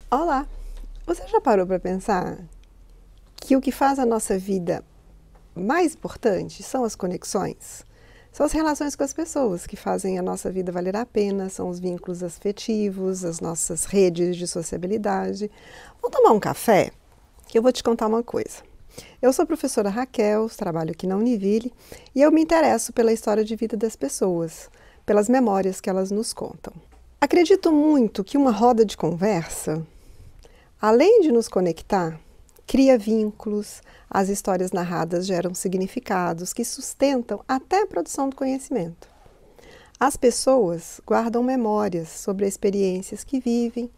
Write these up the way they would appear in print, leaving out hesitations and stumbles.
Olá! Você já parou para pensar que o que faz a nossa vida mais importante são as conexões? São as relações com as pessoas que fazem a nossa vida valer a pena, são os vínculos afetivos, as nossas redes de sociabilidade. Vamos tomar um café? Que eu vou te contar uma coisa. Eu sou a professora Raquel, trabalho aqui na Univille e eu me interesso pela história de vida das pessoas, pelas memórias que elas nos contam. Acredito muito que uma roda de conversa, além de nos conectar, cria vínculos, as histórias narradas geram significados que sustentam até a produção do conhecimento. As pessoas guardam memórias sobre as experiências que vivem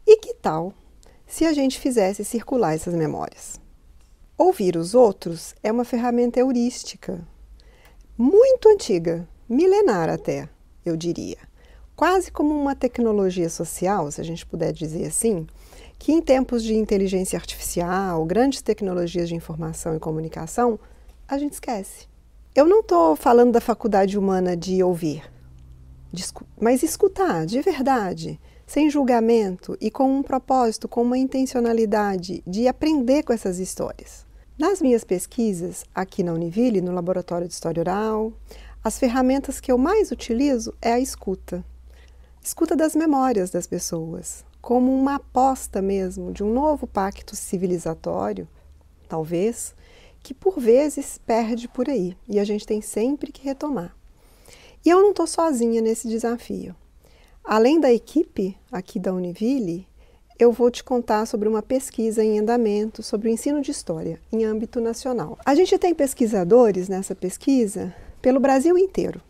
e que tal se a gente fizesse circular essas memórias? Ouvir os outros é uma ferramenta heurística, muito antiga, milenar até, eu diria. Quase como uma tecnologia social, se a gente puder dizer assim, que em tempos de inteligência artificial, grandes tecnologias de informação e comunicação, a gente esquece. Eu não estou falando da faculdade humana de ouvir, mas escutar de verdade, sem julgamento e com um propósito, com uma intencionalidade de aprender com essas histórias. Nas minhas pesquisas, aqui na Univille, no Laboratório de História Oral, as ferramentas que eu mais utilizo é a escuta. Escuta das memórias das pessoas, como uma aposta mesmo de um novo pacto civilizatório, talvez, que por vezes perde por aí e a gente tem sempre que retomar. E eu não estou sozinha nesse desafio. Além da equipe aqui da Univille, eu vou te contar sobre uma pesquisa em andamento sobre o ensino de história em âmbito nacional. A gente tem pesquisadores nessa pesquisa pelo Brasil inteiro.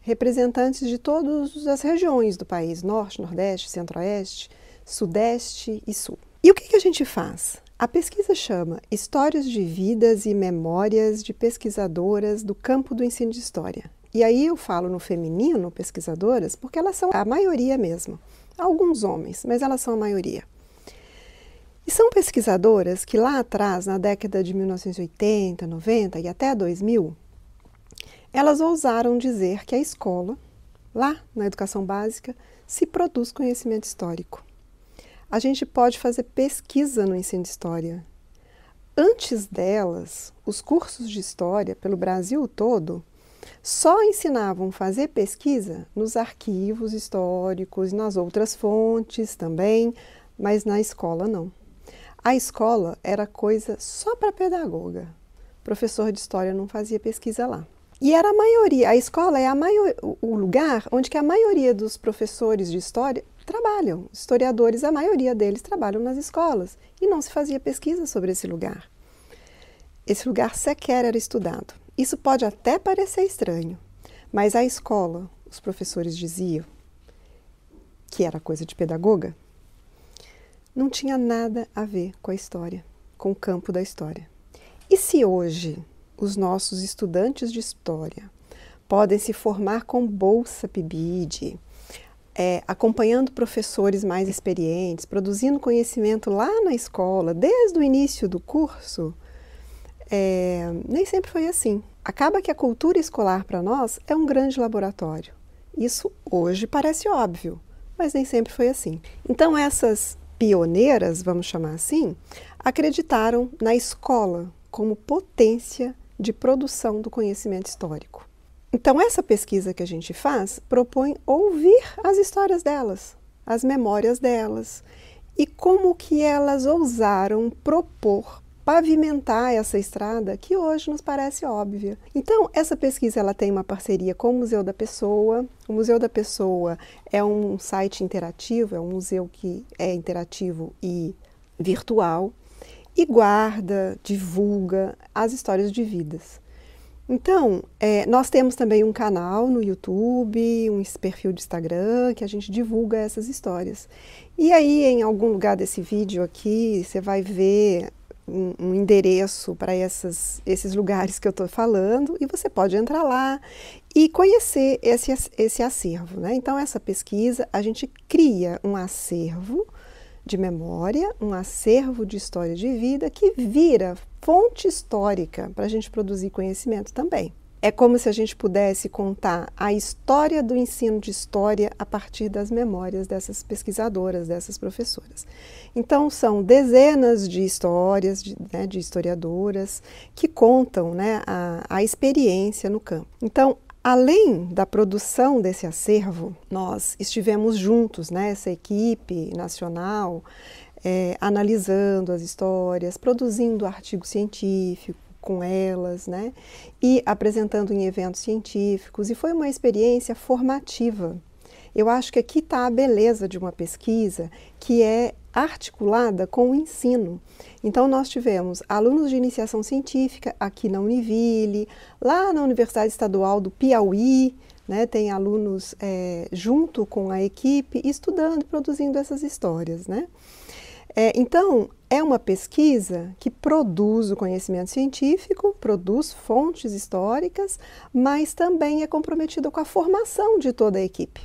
Representantes de todas as regiões do país, Norte, Nordeste, Centro-Oeste, Sudeste e Sul. E o que a gente faz? A pesquisa chama Histórias de Vidas e Memórias de Pesquisadoras do Campo do Ensino de História. E aí eu falo no feminino, pesquisadoras, porque elas são a maioria mesmo. Alguns homens, mas elas são a maioria. E são pesquisadoras que lá atrás, na década de 1980, 90 e até 2000, elas ousaram dizer que a escola, lá na educação básica, se produz conhecimento histórico. A gente pode fazer pesquisa no ensino de história. Antes delas, os cursos de história pelo Brasil todo só ensinavam a fazer pesquisa nos arquivos históricos e nas outras fontes também, mas na escola não. A escola era coisa só para pedagoga. Professor de história não fazia pesquisa lá. E era a maioria, a escola é o lugar onde que a maioria dos professores de história trabalham. Historiadores, a maioria deles trabalham nas escolas e não se fazia pesquisa sobre esse lugar. Esse lugar sequer era estudado. Isso pode até parecer estranho, mas a escola, os professores diziam que era coisa de pedagoga, não tinha nada a ver com a história, com o campo da história. E se hoje os nossos estudantes de história podem se formar com bolsa PIBID, acompanhando professores mais experientes, produzindo conhecimento lá na escola, desde o início do curso, nem sempre foi assim. Acaba que a cultura escolar para nós é um grande laboratório. Isso hoje parece óbvio, mas nem sempre foi assim. Então essas pioneiras, vamos chamar assim, acreditaram na escola como potência de produção do conhecimento histórico. Então essa pesquisa que a gente faz propõe ouvir as histórias delas, as memórias delas e como que elas ousaram propor pavimentar essa estrada que hoje nos parece óbvia. Então, essa pesquisa ela tem uma parceria com o Museu da Pessoa. O Museu da Pessoa é um site interativo, é um museu que é interativo e virtual e guarda, divulga as histórias de vidas. Então, nós temos também um canal no YouTube, um perfil de Instagram, que a gente divulga essas histórias. E aí, em algum lugar desse vídeo aqui, você vai ver um endereço para esses lugares que eu estou falando, e você pode entrar lá e conhecer esse acervo, né? Então, essa pesquisa, a gente cria um acervo de memória, um acervo de história de vida que vira fonte histórica para a gente produzir conhecimento também. é como se a gente pudesse contar a história do ensino de história a partir das memórias dessas pesquisadoras, dessas professoras. Então, são dezenas de histórias de historiadoras que contam, né, a experiência no campo. Então, além da produção desse acervo, nós estivemos juntos, né, essa equipe nacional, analisando as histórias, produzindo artigo científico com elas, né, e apresentando em eventos científicos, e foi uma experiência formativa. Eu acho que aqui está a beleza de uma pesquisa que é articulada com o ensino. Então, nós tivemos alunos de iniciação científica aqui na Univille, lá na Universidade Estadual do Piauí, né, tem alunos junto com a equipe estudando e produzindo essas histórias, né? Então, é uma pesquisa que produz o conhecimento científico, produz fontes históricas, mas também é comprometida com a formação de toda a equipe.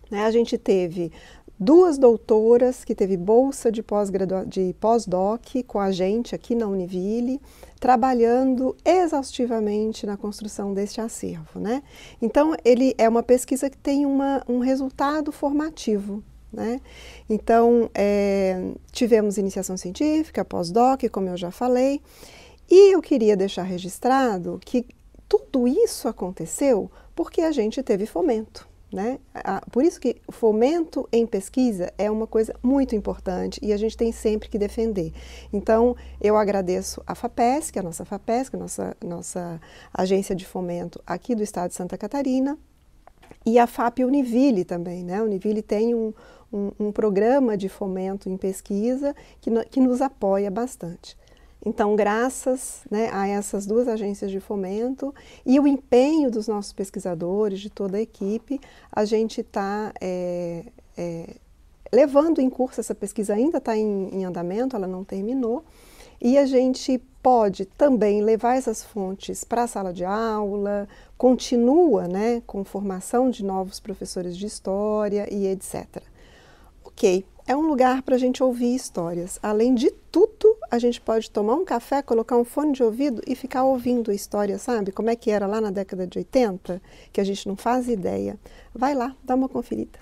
Né? A gente teve 2 doutoras que teve bolsa de pós-doc com a gente aqui na Univille, trabalhando exaustivamente na construção deste acervo, né? Então, ele é uma pesquisa que tem um resultado formativo. Né? Então, tivemos iniciação científica, pós-doc, como eu já falei, e eu queria deixar registrado que tudo isso aconteceu porque a gente teve fomento. Né? Por isso que o fomento em pesquisa é uma coisa muito importante e a gente tem sempre que defender. Então, eu agradeço a FAPESC, a nossa agência de fomento aqui do estado de Santa Catarina, e a FAP Univille também, né? A Univille tem um programa de fomento em pesquisa que nos apoia bastante. Então, graças, né, a essas 2 agências de fomento e o empenho dos nossos pesquisadores, de toda a equipe, a gente está levando em curso, essa pesquisa ainda está em andamento, ela não terminou, e a gente pode também levar essas fontes para a sala de aula, continua, né, com formação de novos professores de história e etc. Ok, é um lugar para a gente ouvir histórias. Além de tudo, a gente pode tomar um café, colocar um fone de ouvido e ficar ouvindo a história, sabe? Como é que era lá na década de 80, que a gente não faz ideia. Vai lá, dá uma conferida.